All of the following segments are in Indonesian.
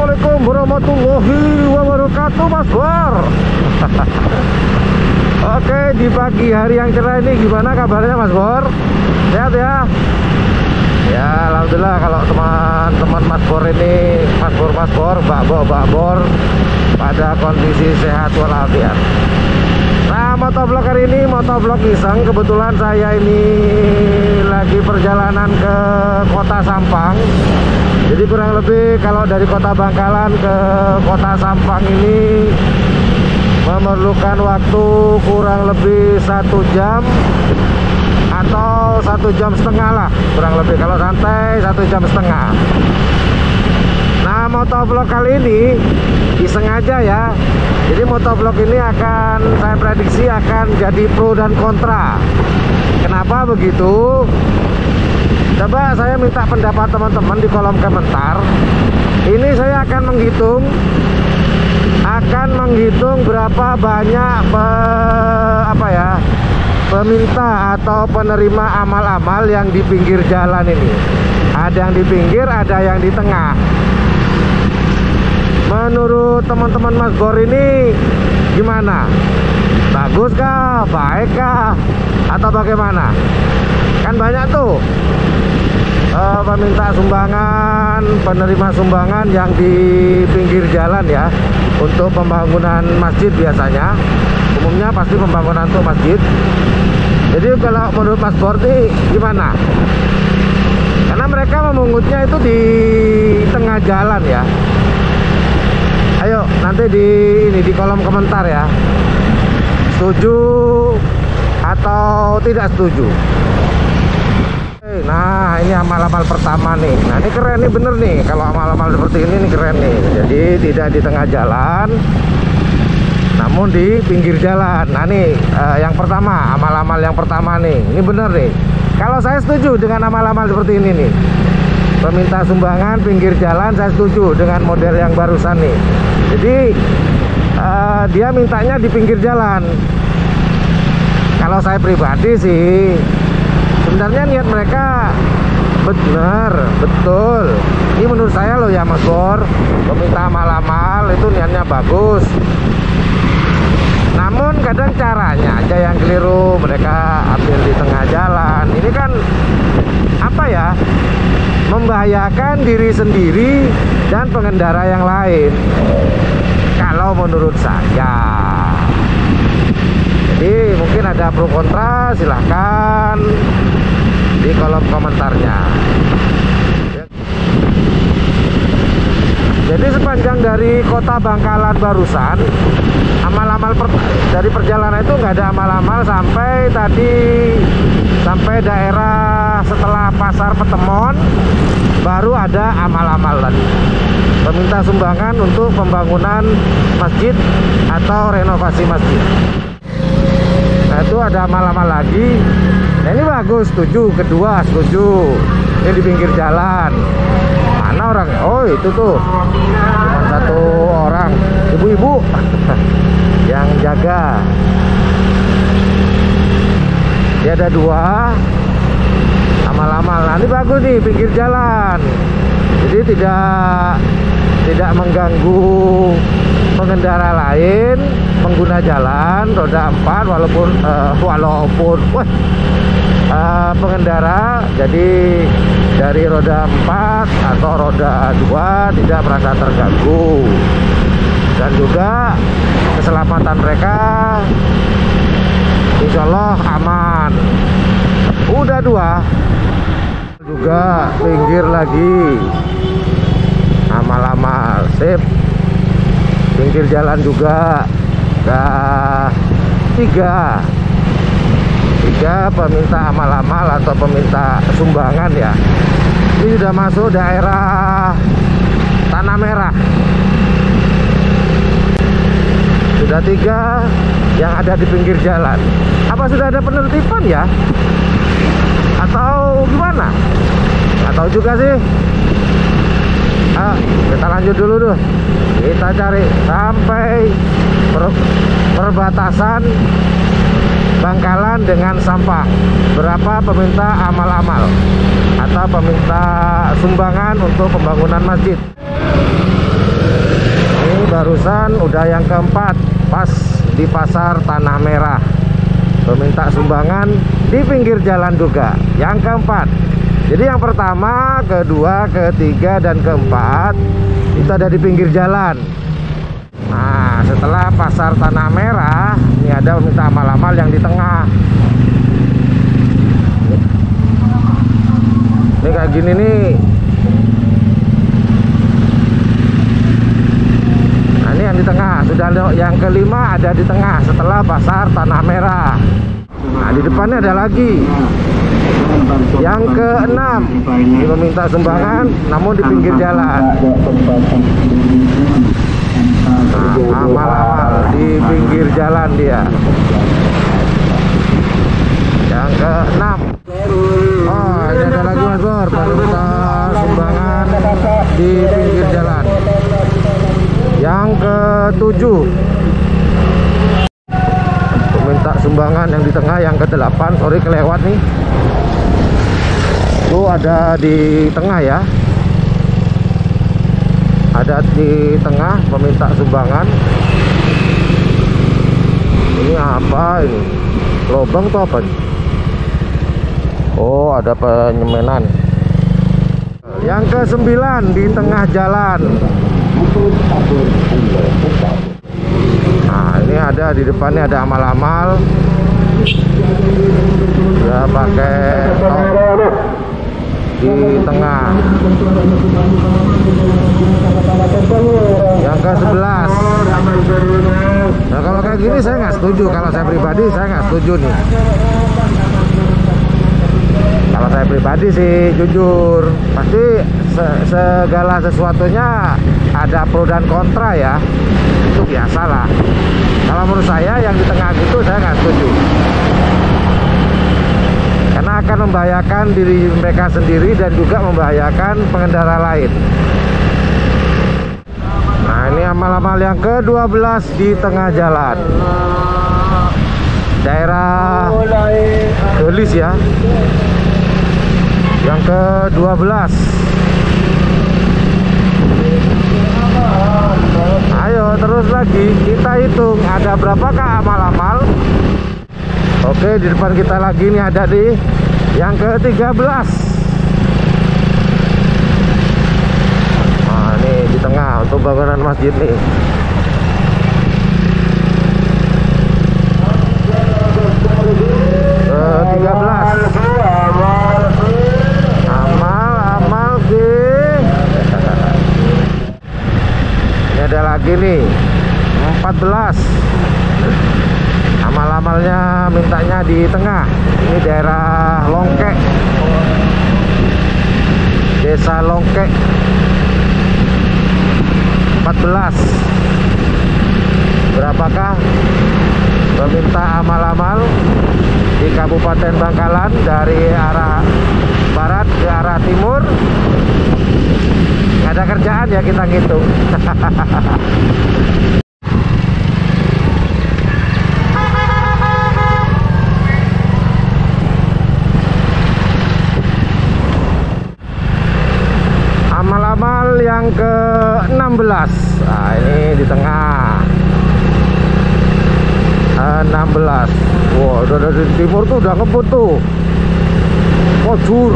Assalamualaikum warahmatullahi wabarakatuh, Mas Bor. Oke, di pagi hari yang cerah ini gimana kabarnya, Mas Bor? Sehat ya? Ya, alhamdulillah kalau teman-teman Mas Bor ini, Mas Bor, Mbak Bor pada kondisi sehat walafiat. Nah, motovlog hari ini motovlog iseng. Kebetulan saya ini lagi perjalanan ke kota Sampang. Jadi kurang lebih kalau dari kota Bangkalan ke kota Sampang ini memerlukan waktu kurang lebih 1 jam atau 1 jam setengah lah, kurang lebih kalau santai 1 jam setengah. Nah, motovlog kali ini iseng aja ya. Jadi motovlog ini akan saya prediksi akan jadi pro dan kontra. Kenapa begitu? Coba saya minta pendapat teman-teman di kolom komentar. Ini saya akan menghitung berapa banyak peminta atau penerima amal-amal yang di pinggir jalan ini. Ada yang di pinggir, ada yang di tengah. Menurut teman-teman Mas Bor ini gimana? Bagus kah? Baik kah? Atau bagaimana? Kan banyak tuh peminta sumbangan, penerima sumbangan yang di pinggir jalan ya, untuk pembangunan masjid biasanya. Umumnya pasti pembangunan untuk masjid. Jadi kalau menurut Mas Bor ini gimana? Karena mereka memungutnya itu di tengah jalan ya. Ayo nanti di kolom komentar ya, setuju atau tidak setuju. Nah, ini amal-amal pertama nih. Nah, ini keren nih, bener nih. Kalau amal-amal seperti ini nih keren nih. Jadi tidak di tengah jalan, namun di pinggir jalan. Nah, nih yang pertama, amal-amal yang pertama nih. Ini bener nih. Kalau saya setuju dengan amal-amal seperti ini nih. Peminta sumbangan pinggir jalan, saya setuju dengan model yang barusan nih. Jadi dia mintanya di pinggir jalan. Kalau saya pribadi sih, sebenarnya niat mereka betul. Ini menurut saya loh ya, Mas Bor. Peminta amal-amal itu niatnya bagus. Namun kadang caranya aja yang keliru. Mereka ambil di tengah jalan. Ini kan membahayakan diri sendiri dan pengendara yang lain, kalau menurut saya. Jadi mungkin ada pro kontra, silahkan di kolom komentarnya. Jadi sepanjang dari kota Bangkalan barusan, amal-amal dari perjalanan itu nggak ada amal-amal sampai daerah setelah pasar Petemon, baru ada amal-amal tadi. Peminta sumbangan untuk pembangunan masjid atau renovasi masjid. Nah, itu ada amal-amal lagi. Nah, ini bagus, setuju. Kedua setuju. Ini di pinggir jalan. Mana orang? Oh, itu tuh cuma 1 orang, ibu-ibu yang jaga. Dia ada 2 amal-amal. Nah, ini bagus nih, pinggir jalan. Jadi tidak mengganggu pengendara lain, pengguna jalan roda 4, walaupun pengendara jadi dari roda 4 atau roda 2 tidak merasa terganggu, dan juga keselamatan mereka insya Allah aman. Udah 2 juga pinggir lagi, amal-amal sip, pinggir jalan juga. Dah 3 peminta amal-amal atau peminta sumbangan ya. Ini sudah masuk daerah Tanah Merah. Sudah 3 yang ada di pinggir jalan. Apa sudah ada penertiban ya? Atau gimana? Nggak tahu juga sih. Kita lanjut dulu tuh. Kita cari sampai perbatasan Bangkalan dengan Sampang. Berapa peminta amal-amal atau peminta sumbangan untuk pembangunan masjid? barusan udah yang keempat, pas di pasar Tanah Merah. Meminta sumbangan di pinggir jalan juga. Yang keempat. Jadi yang pertama, kedua, ketiga, dan keempat itu ada di pinggir jalan. Nah, setelah pasar Tanah Merah, ini ada meminta amal-amal yang di tengah. Ini kayak gini nih. Nah, ini yang di tengah. Sudah yang kelima ada di tengah setelah pasar Tanah Merah. Nah, di depannya ada lagi. Yang keenam, ini meminta sumbangan namun di pinggir jalan. Nah, amal-amal di pinggir jalan dia. Yang keenam. Oh, ini ada lagi Mas Bor, meminta sumbangan di pinggir jalan. Yang ketujuh, meminta sumbangan yang di tengah. Yang ke-8, sorry kelewat nih. Itu ada di tengah ya. Ada di tengah meminta sumbangan. Ini apa ini? Lobang tuh apa nih? Oh, ada penyemanan. Yang ke-9 di tengah jalan. Nah, ini ada di depannya ada amal-amal. Ya, pakai tok di tengah. Yang ke-11. Nah, kalau kayak gini saya nggak setuju. Kalau saya pribadi saya nggak setuju nih. Kalau saya pribadi sih jujur, pasti segala sesuatunya ada pro dan kontra ya. Itu biasalah. Kalau menurut saya yang di tengah gitu saya nggak setuju. Karena akan membahayakan diri mereka sendiri dan juga membahayakan pengendara lain. Nah, ini amal-amal yang ke-12 di tengah jalan. Daerah Gelis ya. Yang ke-12. Ayo terus lagi kita hitung ada berapakah amal-amal. Oke, di depan kita lagi nih ada di yang ke-13. Nah, ini di tengah untuk bangunan masjid nih. Ke-13. Amal-amal ini ada lagi nih 14. Amal-amalnya mintanya di tengah. Ini daerah Longke, Desa Longke. 14. Berapakah meminta amal-amal di Kabupaten Bangkalan dari arah barat ke arah timur? Nggak ada kerjaan ya kita ngitung. Amal-amal yang ke-16. Nah, ini di tengah. 16. Wow, udah dari timur tuh udah ngebut tuh. Fojur.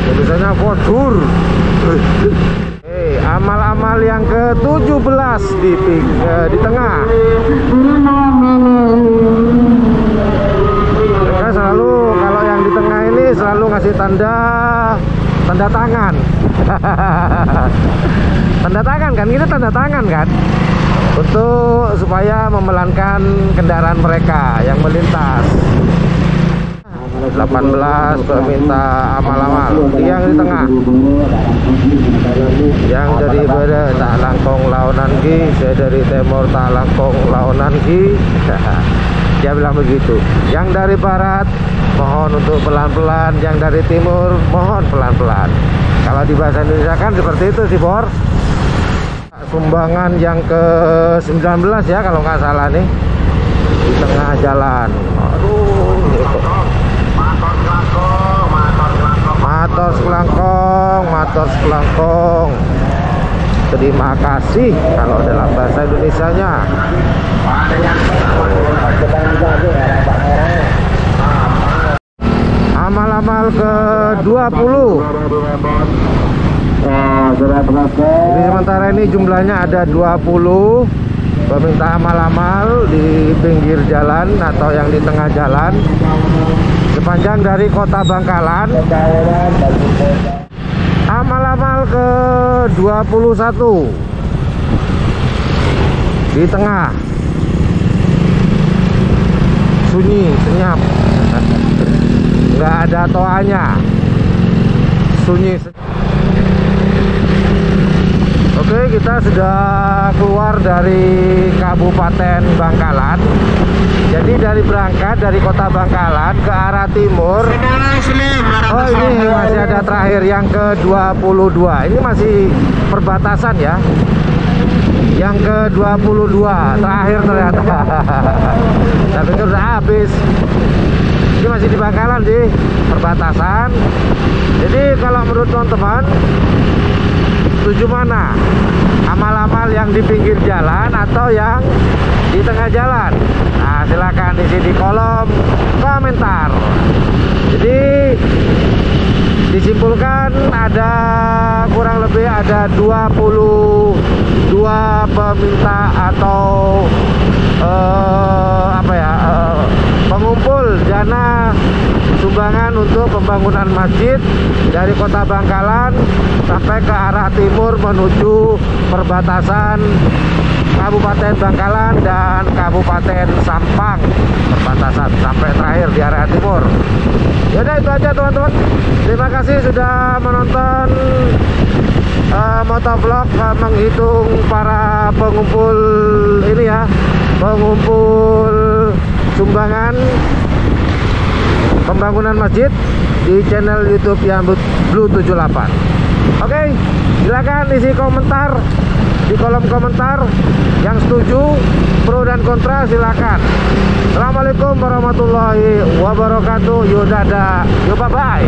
Tulisannya Fojur. Amal-amal yang ke-17 di tengah. Mereka selalu kalau yang di tengah ini selalu ngasih tanda tangan. Tanda tangan kan, ini tanda tangan kan, untuk supaya memelankan kendaraan mereka yang melintas. 18 peminta amal-amal yang di tengah. Yang dari barat tak langkong launan ki, saya dari timur tak langkong launan ki. Dia bilang begitu. Yang dari barat mohon untuk pelan-pelan, yang dari timur mohon pelan-pelan. Kalau di bahasa Indonesia kan seperti itu sih, Bor. Sumbangan yang ke-19 ya kalau nggak salah nih, di tengah jalan. Aduh, gitu. Matos kelangkong. terima kasih kalau dalam bahasa Indonesianya. Amal-amal ke-20. Jadi sementara ini jumlahnya ada 20 peminta amal-amal di pinggir jalan atau yang di tengah jalan sepanjang dari Kota Bangkalan. Amal-amal ke-21 di tengah, sunyi, senyap, nggak ada toanya, sunyi. Oke, kita sudah keluar dari Kabupaten Bangkalan. Jadi berangkat dari Kota Bangkalan ke arah timur. Oh, ini masih ada terakhir yang ke-22. Ini masih perbatasan ya. Yang ke-22 terakhir ternyata. Saya pikir udah habis. Ini masih di Bangkalan di perbatasan. Jadi kalau menurut teman-teman, tujuh mana? Amal-amal yang di pinggir jalan atau yang di tengah jalan? Nah, silakan isi di kolom komentar. Jadi disimpulkan ada kurang lebih ada 22 peminta atau pengumpul dana sumbangan untuk pembangunan masjid dari Kota Bangkalan sampai ke arah timur menuju perbatasan Kabupaten Bangkalan dan Kabupaten Sampang, perbatasan sampai terakhir di area timur. Yaudah, itu aja teman-teman. Terima kasih sudah menonton motovlog menghitung para pengumpul ini ya, pengumpul sumbangan pembangunan masjid di channel YouTube yang Blue 78. Oke, silakan isi komentar di kolom komentar. Yang setuju, pro dan kontra silakan. Assalamualaikum warahmatullahi wabarakatuh. Yo dadah, yo bye bye.